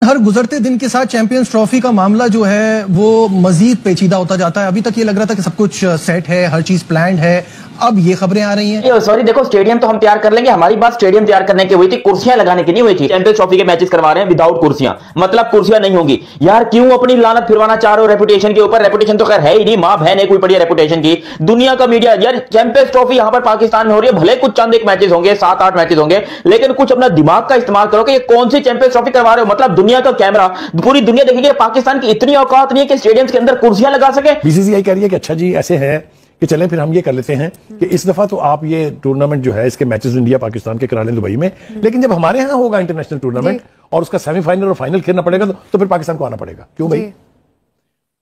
हर गुजरते दिन के साथ चैंपियंस ट्रॉफी का मामला जो है वो मजीद पेचीदा होता जाता है। अभी तक ये लग रहा था कि सब कुछ सेट है, हर चीज प्लान्ड है, अब ये खबरें आ रही हैं। सॉरी देखो, स्टेडियम तो हम तैयार कर लेंगे, हमारी बात स्टेडियम तैयार करने की हुई थी, कुर्सियां लगाने की नहीं हुई थी। चैंपियंस ट्रॉफी के मैचेस करवा रहे हैं विदाउट कुर्सियां, मतलब कुर्सियां नहीं होंगी। यार क्यों अपनी लानत फिरवाना चाह रहे हो रेपुटेशन के ऊपर? रेपुटेशन तो खैर है ही नहीं, मां बहन है कोई पड़ी रेपुटेशन की। दुनिया का मीडिया, यार चैंपियंस ट्रॉफी यहां पर पाकिस्तान में हो रही है, भले कुछ चंद एक मैचेस होंगे, 7-8 मैचेस होंगे, लेकिन कुछ अपना दिमाग का इस्तेमाल करो कि ये कौन सी चैंपियंस ट्रॉफी करवा रहे हो। मतलब दुनिया का कैमरा, पूरी दुनिया देखेगी, पाकिस्तान की इतनी औकात नहीं है कि स्टेडियम के अंदर कुर्सियां लगा सके। बीसीसीआई कह रही है कि अच्छा जी ऐसे है कि चलें फिर हम ये कर लेते हैं कि इस दफा तो आप ये टूर्नामेंट जो है इसके मैचेस इंडिया पाकिस्तान के करा लें दुबई में, लेकिन जब हमारे यहाँ होगा इंटरनेशनल टूर्नामेंट और उसका सेमीफाइनल और फाइनल खेलना पड़ेगा तो फिर पाकिस्तान को आना पड़ेगा। क्यों भाई?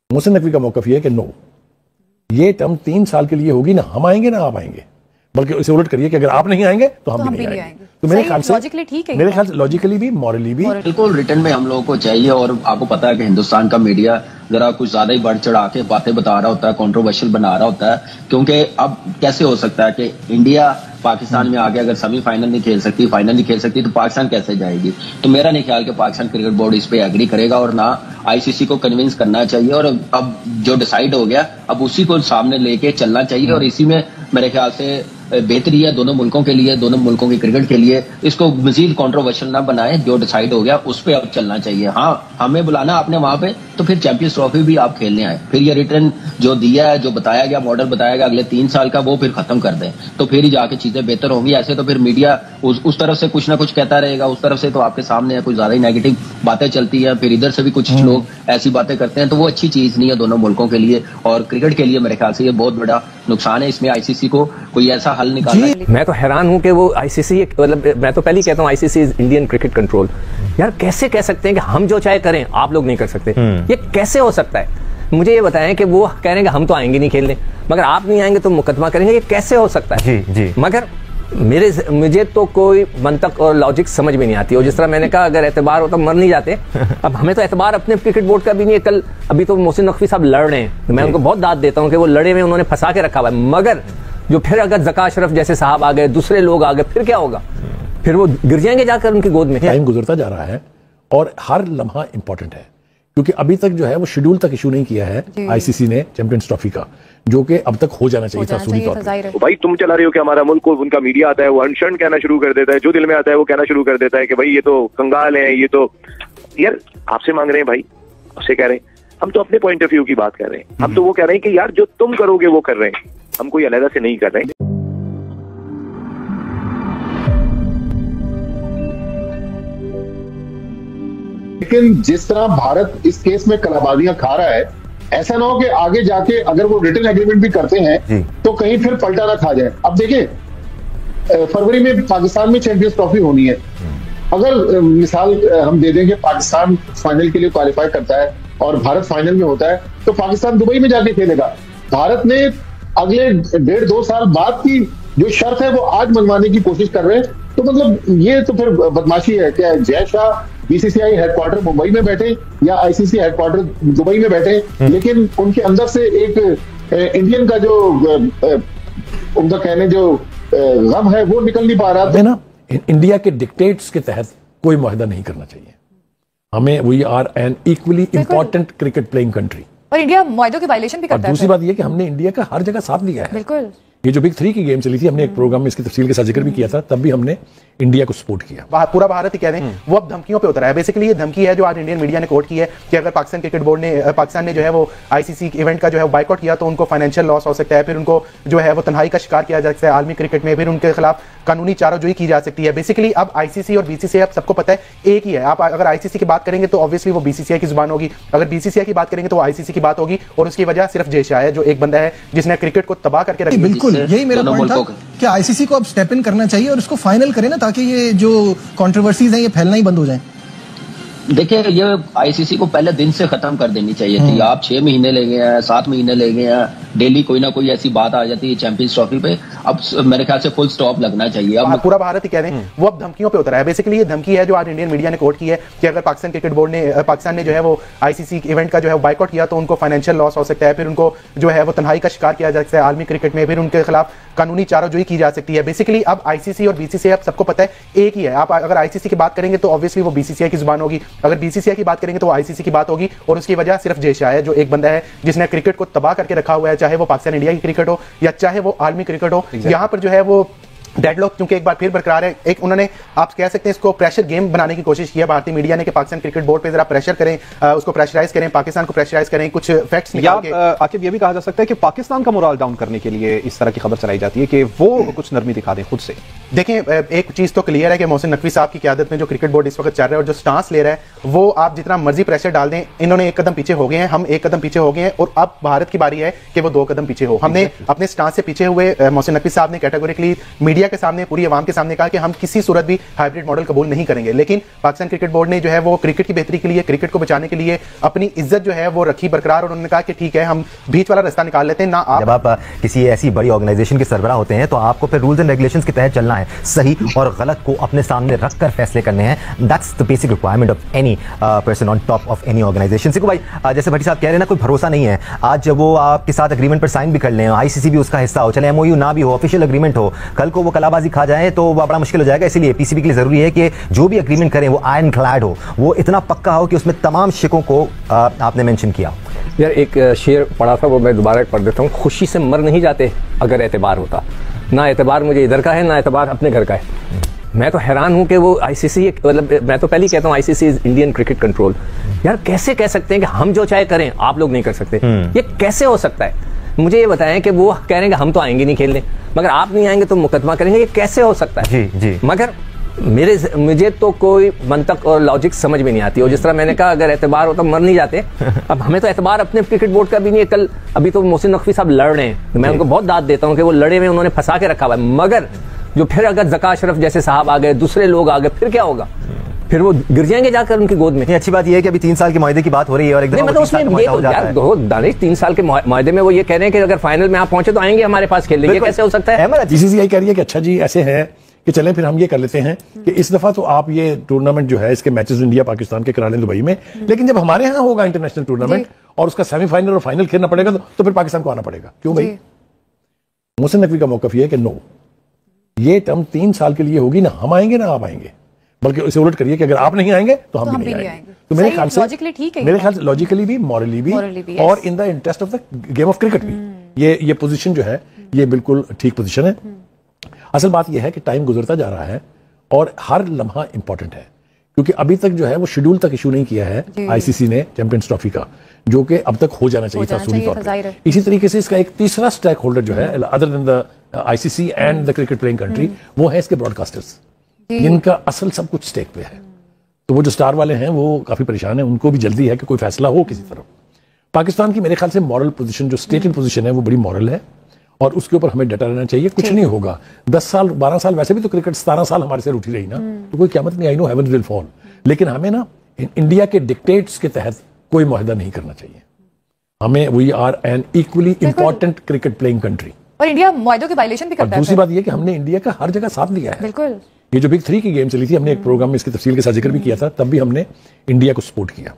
मोहसिन नकवी का मौकफ ये है कि नो, ये टर्म 3 साल के लिए होगी, ना हम आएंगे ना आप आएंगे, बल्कि इसे उलट करिए कि अगर आप नहीं आएंगे तो हम भी नहीं आएंगे। तो मेरे ख्याल से लॉजिकली ठीक है, मेरे ख्याल से लॉजिकली भी, मॉरली भी बिल्कुल रिटर्न में हम लोगों को चाहिए। और आपको पता है कि हिंदुस्तान का मीडिया जरा कुछ ज्यादा ही बढ़ चढ़ा के बातें बता रहा होता है, कंट्रोवर्शियल बना रहा होता है, क्योंकि अब कैसे हो सकता है कि इंडिया पाकिस्तान में आगे अगर सेमीफाइनल नहीं खेल सकती, फाइनल नहीं खेल सकती, तो पाकिस्तान कैसे जाएगी? तो मेरा नहीं ख्याल कि पाकिस्तान क्रिकेट बोर्ड इस पे एग्री करेगा, और ना आईसीसी को कन्विंस करना चाहिए। और अब जो डिसाइड हो गया अब उसी को सामने लेके चलना चाहिए, और इसी में मेरे ख्याल से बेहतरी है दोनों मुल्कों के लिए, दोनों मुल्कों के क्रिकेट के लिए। इसको मजीद कंट्रोवर्शियल ना बनाए, जो डिसाइड हो गया उस पर अब चलना चाहिए। हाँ, हमें बुलाना आपने वहां पे, तो फिर चैंपियंस ट्रॉफी भी आप खेलने आए, फिर ये रिटर्न जो दिया है, जो बताया गया मॉडल बताया गया अगले 3 साल का, वो फिर खत्म कर दें, तो फिर ही जाके चीजें बेहतर होंगी। ऐसे तो फिर मीडिया उस तरफ से कुछ ना कुछ कहता रहेगा, उस तरफ से तो आपके सामने है कुछ ज्यादा ही नेगेटिव बातें चलती है, फिर इधर से भी कुछ लोग ऐसी बातें करते हैं, तो वो अच्छी चीज नहीं है दोनों मुल्कों के लिए और क्रिकेट के लिए। मेरे ख्याल से ये बहुत बड़ा नुकसान है। इसमें आईसीसी को कोई ऐसा हल निकालना। मैं तो हैरान हूं कि वो आईसीसी, मतलब मैं तो पहले कहता हूं ICC is Indian cricket control. यार कैसे कह सकते हैं कि हम जो चाहे करें आप लोग नहीं कर सकते? ये कैसे हो सकता है? मुझे ये बताएं कि वो कह रहे हैं कि हम तो आएंगे नहीं खेलने, मगर आप नहीं आएंगे तो मुकदमा करेंगे, ये कैसे हो सकता है? जी। मगर मुझे तो कोई मंतक और लॉजिक समझ में नहीं आती। और जिस तरह मैंने कहा अगर एतबार हो तो मर नहीं जाते। अब हमें तो एतबार अपने क्रिकेट बोर्ड का भी नहीं है। कल अभी तो मोहसिन नकवी साहब लड़ रहे हैं, तो मैं उनको बहुत दाद देता हूं कि वो लड़े में उन्होंने फंसा के रखा हुआ है, मगर जो फिर अगर ज़का अशरफ जैसे साहब आ गए, दूसरे लोग आ गए, फिर क्या होगा? फिर वो गिर जाएंगे जाकर उनकी गोद में। टाइम गुजरता जा रहा है और हर लम्हा इंपॉर्टेंट है, क्योंकि अभी तक जो है वो शेड्यूल तक इशू नहीं किया है आईसीसी ने चैंपियंस ट्रॉफी का, जो कि अब तक हो जाना चाहिए था सूरी तौर पे। भाई तुम चला रहे हो कि हमारा मुल्क को, उनका मीडिया आता है वो अनशन कहना शुरू कर देता है, जो दिल में आता है वो कहना शुरू कर देता है कि भाई ये तो कंगाल है, ये तो। यार आपसे मांग रहे हैं भाई, आपसे कह रहे हैं, हम तो अपने पॉइंट ऑफ व्यू की बात कर रहे हैं। हम तो वो कह रहे हैं कि यार जो तुम करोगे वो कर रहे हैं, हम कोई अलग से नहीं कर रहे हैं। लेकिन जिस तरह भारत इस केस में कलाबाजियां खा रहा है, ऐसा ना हो कि आगे जाके अगर वो रिटर्न एग्रीमेंट भी करते हैं तो कहीं फिर पलटा ना खा जाए। अब देखिए, फरवरी में पाकिस्तान में चैंपियंस ट्रॉफी होनी है। अगर मिसाल हम दे दें कि पाकिस्तान फाइनल के लिए क्वालिफाई करता है और भारत फाइनल में होता है, तो पाकिस्तान दुबई में जाके खेलेगा। भारत ने अगले 1.5-2 साल बाद की जो शर्त है वो आज मनवाने की कोशिश कर रहे हैं। तो मतलब ये तो फिर बदमाशी है। क्या जय शाह बीसीसीआई हेडक्वार्टर मुंबई में बैठे या आईसीसी हेडक्वार्टर दुबई में बैठे, लेकिन उनके अंदर से एक इंडियन का जो उनका कहने जो गम है वो निकल नहीं पा रहा था। ना इंडिया के डिक्टेट्स के तहत कोई मुआहदा नहीं करना चाहिए हमें। We are an equally important cricket playing country, और इंडिया मुआहदों की वायलेशन भी करता है। दूसरी बात यह कि हमने इंडिया का हर जगह साथ लिया है। बिल्कुल, ये जो बिग 3 की गेम चली थी, हमने एक प्रोग्राम में इसकी तफसील के साथ जिक्र भी किया था, तब भी हमने इंडिया को सपोर्ट किया। पूरा भारत ही कह दें वो अब धमकियों पे उतरा है। बेसिकली ये धमकी है जो आज इंडियन मीडिया ने कोट की है कि अगर पाकिस्तान क्रिकेट बोर्ड ने, पाकिस्तान ने जो है वो आईसीसी इवेंट का जो है बाइकआउट किया तो उनको फाइनेंशियल लॉस हो सकता है, फिर उनको जो है वो तन्हाई का शिकार किया जा सकता है आलमी क्रिकेट में, फिर उनके खिलाफ कानूनी चाराजोई की जा सकती है। बेसिकली अब आईसीसी और बीसीसीआई अब सबको पता है एक ही है। आप अगर आईसीसी की बात करेंगे तो ऑब्वियसली वो बीसीसीआई की जुबान होगी, अगर बीसीसीआई की बात करेंगे तो आईसीसी की बात होगी, और उसकी वजह सिर्फ जय शाह है, जो एक बंदा है जिसने क्रिकेट को तबाह करके रखा। बिल्कुल यही मेरा पॉइंट था कि आईसीसी को अब स्टेप इन करना चाहिए और इसको फाइनल करें ना, ताकि ये जो कंट्रोवर्सीज हैं ये फैलना ही बंद हो जाए। देखिए, ये आईसीसी को पहले दिन से खत्म कर देनी चाहिए थी। आप 6 महीने ले गए हैं, 7 महीने ले गए हैं, डेली कोई ना कोई ऐसी बात आ जाती है चैंपियंस ट्रॉफी पे। अब मेरे ख्याल से फुल स्टॉप लगना चाहिए। अब पूरा भारत ही कह रहे हैं वो अब धमकियों पे उतरा है। बेसिकली ये धमकी है जो आज इंडियन मीडिया ने कोट की है कि अगर पाकिस्तान क्रिकेट बोर्ड ने पाकिस्तान ने जो है वो आईसीसी इवेंट का जो है बाइकआउट किया तो उनको फाइनेंशियल लॉस हो सकता है, फिर उनको जो है वो तन्हाई का शिकार किया जा सकता है आलमी क्रिकेट में, फिर उनके खिलाफ कानूनी चाराजोई की जा सकती है। बेसिकली अब आईसीसी और बीसीसीआई अब सबको पता है एक ही है। आप अगर आईसीसी की बात करेंगे तो ऑब्वियसली वो बीसीसीआई की जुबान होगी, अगर बीसीसीआई की बात करेंगे तो आईसीसी की बात होगी। और उसकी वजह सिर्फ जय शाह है, जो एक बंदा है जिसने क्रिकेट को तबाह करके रखा हुआ है, चाहे वो पाकिस्तान इंडिया की क्रिकेट हो या चाहे वो आलमी क्रिकेट हो। यहाँ पर जो है वो डेडलॉक क्योंकि एक बार फिर बरकरार है। एक उन्होंने आप कह सकते हैं इसको प्रेशर गेम बनाने की कोशिश की है भारतीय मीडिया ने कि पाकिस्तान क्रिकेट बोर्ड पे जरा प्रेशर करें, उसको प्रेशराइज करें, पाकिस्तान को प्रेशराइज करें, कुछ फैक्ट्स निकाल के। आकिब ये भी कहा जा सकता है कि पाकिस्तान का मोरल डाउन करने के लिए इस तरह की खबर चलाई जाती है कि वो कुछ नरमी दिखा दें खुद से। देखें, एक चीज तो क्लियर है कि मोहसिन नकवी साहब की क़यादत में जो क्रिकेट बोर्ड इस वक्त चल रहा है और जो स्टांस ले रहा है वो आप जितना मर्जी प्रेशर डाल दें, इन्होंने एक कदम पीछे हो गए हैं, हम एक कदम पीछे हो गए हैं और अब भारत की बारी है कि वो 2 कदम पीछे हो। हमने अपने स्टांस से पीछे हुए। मोहसिन नकवी साहब ने कैटेगोरिकली मीडिया के सामने, पूरी आवाम के सामने कहा कि हम किसी सूरत भी हाइब्रिड मॉडल कबूल नहीं करेंगे। लेकिन पाकिस्तान क्रिकेट बोर्ड ने जो है वो क्रिकेट की बेहतरी के लिए, क्रिकेट को बचाने के लिए अपनी इज्जत जो है वो रखी बरकरार और उन्होंने कहा कि ठीक है हम बीच वाला रास्ता निकाल लेते हैं। ना जब आप किसी ऐसी बड़ी ऑर्गेनाइजेशन के सरबराह होते हैं तो आपको फिर रूल्स एंड रेगुलेशंस के तहत चलना है, सही और गलत को अपने सामने रखकर फैसले करने हैं। That's the basic requirement of any person on top of any organisation. Siku भाई, जैसे भट्टी साहब कह रहे हैं ना, कोई भरोसा नहीं है। आज जब वो आपके साथ एग्रीमेंट पर साइन भी कर लें, आईसीसी भी उसका हिस्सा हो, चले एमओयू ना भी हो, ऑफिशियल एग्रीमेंट हो, कल को वो कलाबाजी खा जाए तो बड़ा मुश्किल हो जाएगा। इसलिए पीसीबी के लिए जरूरी है कि जो भी एग्रीमेंट करें वो आयरन क्लैड हो, वो इतना पक्का हो कि उसमें तमाम शिकों को आपने मेंशन किया। यार एक शेर पढ़ा था, वो मैं दोबारा पढ़ देता हूँ। खुशी से मर नहीं जाते अगर एतबार होता। ना एतबार मुझे इधर का है, ना एतबार अपने घर का है। मैं तो हैरान हूं कि वो आईसीसी, मतलब मैं तो पहले ही कहता हूं ICC is Indian cricket control. यार कैसे कह सकते हैं कि हम जो चाहे करें आप लोग नहीं कर सकते? ये कैसे हो सकता है? मुझे ये बताएं कि वो कह रहे हैं कि हम तो आएंगे नहीं खेलने, मगर आप नहीं आएंगे तो मुकदमा करेंगे। ये कैसे हो सकता है? जी जी। मगर मुझे तो कोई मंतक और लॉजिक समझ में नहीं आती। और जिस तरह मैंने कहा अगर एतबार हो तो मर नहीं जाते, अब हमें तो एतबार अपने क्रिकेट बोर्ड का भी नहीं है। कल अभी तो मोहसिन नकवी साहब लड़ रहे हैं, मैं उनको बहुत दाद देता हूं कि वो लड़े में उन्होंने फंसा के रखा हुआ है। मगर जो फिर अगर ज़का अशरफ जैसे साहब आ गए, दूसरे लोग आ गए, फिर क्या होगा? फिर वो गिर जाएंगे जाकर उनकी गोद में। अच्छी बात यह है कि अभी 3 साल के मुआहदे की बात हो रही है और एकदम मतलब उसमें ये तो यार दानिश 3 साल के मुआहदे में वो ये कह रहे हैं कि अगर फाइनल में आप पहुंचे तो आएंगे हमारे पास खेलने। ये कैसे हो सकता है? बीसीसीआई कह रही है कि अच्छा जी ऐसे है कि चलें फिर हम ये कर लेते हैं कि इस दफा तो आप ये टूर्नामेंट जो है इसके मैचेस इंडिया पाकिस्तान के करा लें दुबई में, लेकिन जब हमारे यहाँ होगा इंटरनेशनल टूर्नामेंट और उसका सेमीफाइनल और फाइनल खेलना पड़ेगा तो फिर पाकिस्तान को आना पड़ेगा। क्यों भाई? मोहसिन नकवी का मौकफ ये है कि नो, ये टर्म 3 साल के लिए होगी, ना हम आएंगे ना आप आएंगे, बल्कि इसे उलट करिए कि अगर आप नहीं आएंगे तो हम भी नहीं आएंगे। तो मेरे ख्याल से लॉजिकली भी, मॉरली भी और in the interest of the game of cricket भी ये पोजीशन जो है ये बिल्कुल ठीक पोजीशन है। असल बात यह है कि टाइम गुजरता जा रहा है और हर लम्हा इंपॉर्टेंट है, क्योंकि अभी तक जो है वो शेड्यूल तक इशू नहीं किया है आईसीसी ने चैंपियंस ट्रॉफी का, जो कि अब तक हो जाना चाहिए था सूरी तौर पर। इसी तरीके से इसका एक तीसरा स्टेक होल्डर जो है other than the ICC and the cricket playing country, वो है इसके ब्रॉडकास्टर्स, जिनका असल सब कुछ स्टेक पे है। तो वो जो स्टार वाले हैं वो काफी परेशान हैं, उनको भी जल्दी है कि कोई फैसला हो किसी तरफ। पाकिस्तान की मेरे ख्याल से मॉरल पोजीशन, जो स्टेटेड पोजीशन है, वो बड़ी मॉरल है और उसके ऊपर हमें डटा रहना चाहिए। कुछ नहीं होगा, 10 साल 12 साल, वैसे भी तो क्रिकेट 17 साल हमारे से उठी रही ना, तो कोई क़यामत नहीं। I know haven will fall, लेकिन हमें ना इंडिया के डिक्टेट्स के तहत कोई मुआहदा नहीं करना चाहिए। हमें we are an equally important cricket playing country, और इंडिया मुआहदों की वायलेशन भी करता है। दूसरी बात यह कि हमने इंडिया का हर जगह साथ लिया है। बिल्कुल, ये जो बिग 3 की गेम चली थी, हमने एक प्रोग्राम में इसकी तफसील के साथ जिक्र भी किया था, तब भी हमने इंडिया को सपोर्ट किया।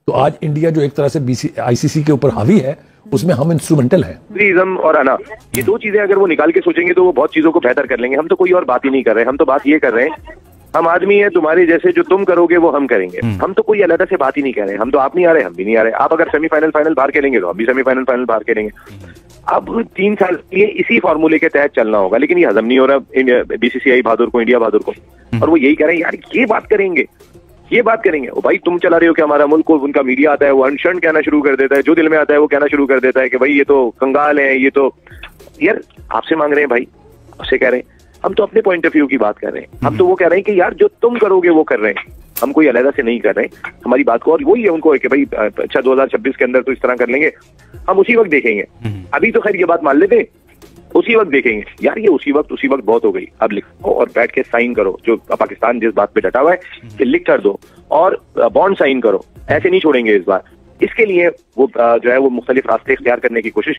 तो आज इंडिया जो एक तरह से आईसीसी के ऊपर हावी है, उसमें हम इंस्ट्रूमेंटल हैं। इज्म और अना, ये 2 चीजें अगर वो निकाल के सोचेंगे तो वो बहुत चीजों को बेहतर कर लेंगे। हम तो कोई और बात ही नहीं कर रहे, हम तो बात ये कर रहे हैं हम आदमी है तुम्हारे जैसे, जो तुम करोगे वो हम करेंगे। हम तो कोई अलग से बात ही नहीं कर रहे। हम तो आप नहीं आ रहे, हम भी नहीं आ रहे। आप अगर सेमीफाइनल फाइनल बाहर खेलेंगे तो हम भी सेमीफाइनल फाइनल बाहर खेलेंगे। अब 3 साल के लिए इसी फॉर्मूले के तहत चलना होगा, लेकिन ये हजम नहीं हो रहा बीसीसीआई बहादुर को, इंडिया बहादुर को। और वो यही कह रहे हैं यार ये बात करेंगे, ये बात करेंगे। ओ भाई तुम चला रहे हो कि हमारा मुल्क को, उनका मीडिया आता है वो अनशन कहना शुरू कर देता है, जो दिल में आता है वो कहना शुरू कर देता है कि भाई ये तो कंगाल है, ये तो। यार आपसे मांग रहे हैं भाई, आपसे कह रहे हैं, हम तो अपने पॉइंट ऑफ व्यू की बात कर रहे हैं। हम तो वो कह रहे हैं कि यार जो तुम करोगे वो कर रहे हैं, हम कोई अलग से नहीं कर रहे हैं हमारी बात को। और वही है उनको कि भाई अच्छा 2026 के अंदर तो इस तरह कर लेंगे, हम उसी वक्त देखेंगे। अभी तो खैर ये बात मान लेते, उसी वक्त देखेंगे। यार ये उसी वक्त बहुत हो गई। अब लिखो और बैठ के साइन करो, जो पाकिस्तान जिस बात पे डटा हुआ है कि लिख कर दो और बॉन्ड साइन करो, ऐसे नहीं छोड़ेंगे इस बार। इसके लिए वो जो है वो मुख्तलिफ रास्ते इख्तियार करने की कोशिश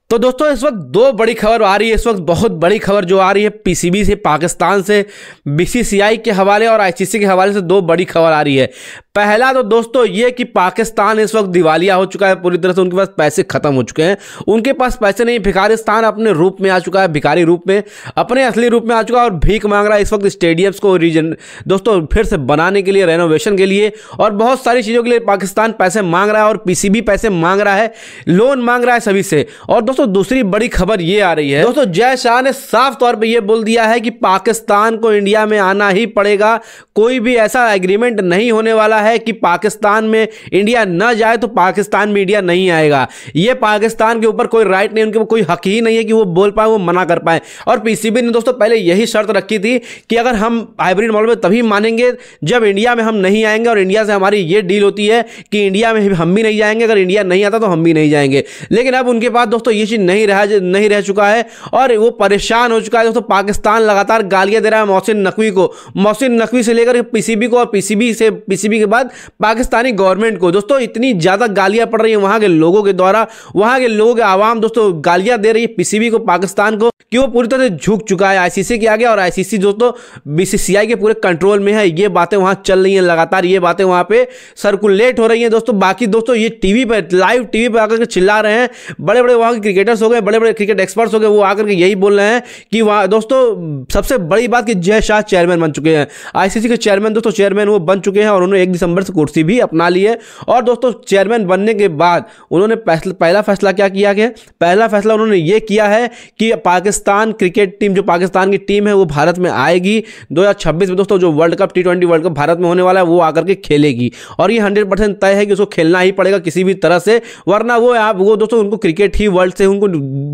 तो दोस्तों इस वक्त दो बड़ी खबर आ रही है, इस वक्त बहुत बड़ी खबर जो आ रही है पीसीबी से, पाकिस्तान से, बीसीसीआई के हवाले और आईसीसी के हवाले से दो बड़ी खबर आ रही है। पहला तो दोस्तों ये कि पाकिस्तान इस वक्त दिवालिया हो चुका है पूरी तरह से, उनके पास पैसे खत्म हो चुके हैं, उनके पास पैसे नहीं, भिखारिस्तान अपने रूप में आ चुका है, भिखारी रूप में, अपने असली रूप में आ चुका है और भीख मांग रहा है इस वक्त स्टेडियम्स को रीजन दोस्तों फिर से बनाने के लिए, रेनोवेशन के लिए और बहुत सारी चीज़ों के लिए पाकिस्तान पैसे मांग रहा है और पीसीबी पैसे मांग रहा है, लोन मांग रहा है सभी से। और दोस्तों दूसरी बड़ी खबर ये आ रही है दोस्तों, जय शाह ने साफ तौर पे ये बोल दिया है कि पाकिस्तान को इंडिया में आना ही पड़ेगा, कोई भी ऐसा एग्रीमेंट नहीं होने वाला है कि पाकिस्तान में इंडिया न जाए तो पाकिस्तान में इंडिया नहीं आएगा। ये पाकिस्तान के ऊपर कोई राइट नहीं, उनके कोई हक ही नहीं है कि वो बोल पाए, वो मना कर पाए। और पीसीबी ने दोस्तों पहले यही शर्त रखी थी कि अगर हम हाइब्रिड मॉडल में तभी मानेंगे जब इंडिया में हम नहीं आएंगे और इंडिया से हमारी ये डील होती है कि इंडिया में हम भी नहीं जाएंगे, अगर इंडिया नहीं आता तो हम भी नहीं जाएंगे। लेकिन अब उनके पास दोस्तों ये चीज नहीं रह चुका है और वो परेशान हो चुका है दोस्तों। पाकिस्तान लगातार गालियां दे रहा है मोहसिन नकवी को, मोहसिन नकवी से लेकर पीसीबी को और पीसीबी के बाद पाकिस्तानी गवर्नमेंट को। दोस्तों इतनी ज्यादा गालियां पड़ रही है वहां के लोगों के द्वारा, वहां के लोगों के आवाम दोस्तों गालियां दे रही है पीसीबी को, पाकिस्तान को, कि वो पूरी तरह से झुक चुका है आईसीसी के आगे और आईसीसी दोस्तों बीसीसीआई के पूरे कंट्रोल में है। ये बातें वहां चल रही हैं लगातार, ये बातें वहां पे सर्कुलेट हो रही हैं दोस्तों। बाकी दोस्तों ये टीवी पे, लाइव टीवी पे आकर के चिल्ला रहे हैं, बड़े बड़े वहां के क्रिकेटर्स हो गए, बड़े बड़े क्रिकेट एक्सपर्ट्स हो गए, वो आकर के यही बोल रहे हैं कि वहां दोस्तों सबसे बड़ी बात कि जय शाह चेयरमैन बन चुके हैं, आईसीसी के चेयरमैन दोस्तों, चेयरमैन वो बन चुके हैं और उन्होंने 1 दिसंबर से कुर्सी भी अपना ली है। और दोस्तों चेयरमैन बनने के बाद उन्होंने पहला फैसला क्या किया गया, पहला फैसला उन्होंने ये किया है कि पाकिस्तान क्रिकेट टीम, जो पाकिस्तान की टीम है वो भारत में आएगी 2026 में दोस्तों, जो world cup T20 world cup Bharat में होने वाला है वो आकर के खेलेगी और ये 100% तय है कि उसको खेलना ही पड़ेगा किसी भी तरह से, वरना वो दोस्तों उनको क्रिकेट ही वर्ल्ड से उनको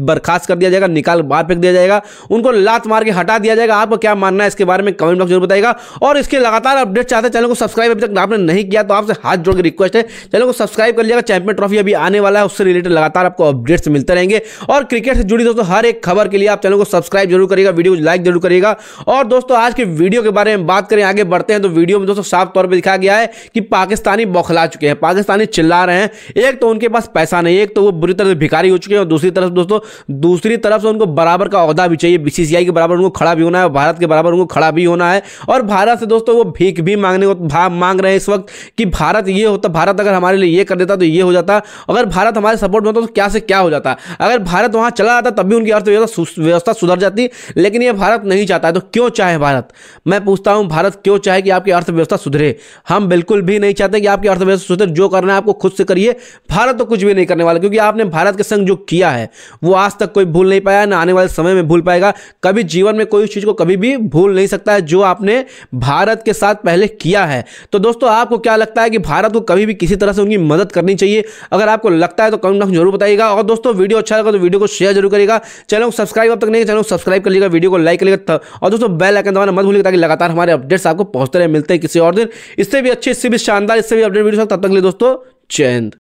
बर्खास्त कर दिया जाएगा, निकाल बाहर फेंक दिया जाएगा, उनको लात मार के हटा दिया जाएगा। आपको क्या मानना है इसके बारे में कमेंट बॉक्स जरूर बताइएगा। और इसके लगातार अपडेट चाहते हैं, चैनल को सब्सक्राइब अभी तक आपने नहीं किया तो आपसे हाथ जोड़ के रिक्वेस्ट है, चैनल को सब्सक्राइब कर लिएगा। चैंपियन ट्रॉफी अभी आने वाला है, उससे रिलेटेड लगातार आपको अपडेट्स मिलते रहेंगे और क्रिकेट से जुड़ी दोस्तों हर एक खबर के लिए आप चैनल को सब्सक्राइब जरूर करिएगा, वीडियो को लाइक जरूर करिएगा। और दोस्तों आज के वीडियो के बारे में बात करें, आगे बढ़ते हैं, तो वीडियो में दोस्तों साफ तौर पर दिखाया गया है कि पाकिस्तानी बौखला चुके हैं, पाकिस्तानी चिल्ला रहे हैं। एक तो उनके पास पैसा नहीं, एक तो वो बुरी तरह से भिखारी हो चुके हैं और दूसरी तरफ दोस्तों दूसरी तरफ से उनको बराबर का ओहदा भी चाहिए, बीसीसीआई के बराबर उनको खड़ा भी होना है, भारत के बराबर उनको खड़ा भी होना है। और भारत से दोस्तों वो भीख भी मांगने को मांग रहे हैं इस वक्त कि भारत ये होता, भारत अगर हमारे लिए ये कर देता तो ये हो जाता, अगर भारत हमारे सपोर्ट में होता तो क्या से क्या हो जाता, अगर भारत वहां चला जाता तब भी उनकी अर्थव्यवस्था सुधर जाती। लेकिन ये भारत नहीं चाहता है, तो क्यों चाहे भारत, मैं पूछता हूं भारत क्यों चाहे कि आपकी अर्थव्यवस्था सुधरे? हम बिल्कुल भी नहीं चाहते कि आपकी अर्थव्यवस्था सुधरे, जो करना है आपको खुद से करिए, भारत तो कुछ भी नहीं करने वाला, क्योंकि आपने भारत के संग जो किया है वो आज तक कोई भूल नहीं पाया, ना आने वाले समय में भूल पाएगा, कभी जीवन में कोई चीज को कभी भी भूल नहीं सकता है जो आपने भारत के साथ पहले किया है। तो दोस्तों आपको क्या लगता है कि भारत को कभी भी किसी तरह से उनकी मदद करनी चाहिए? अगर आपको लगता है तो कमेंट बॉक्स जरूर बताइएगा। और दोस्तों वीडियो अच्छा लगा तो वीडियो को शेयर जरूर करिएगा, चैनल को सब्सक्राइब अब तक नहीं, चैनल को सब्सक्राइब कर लीजिएगा, वीडियो को लाइक करिएगा और दोस्तों बेल आइकन दबाना मत भूलिएगा ताकि लगातार हमारे अपडेट्स आपको पहुंचते रहे। मिलते हैं किसी और दिन इससे भी अच्छे, इससे भी शानदार, इससे भी अपडेट वीडियो, तब तक के लिए दोस्तों जय हिंद।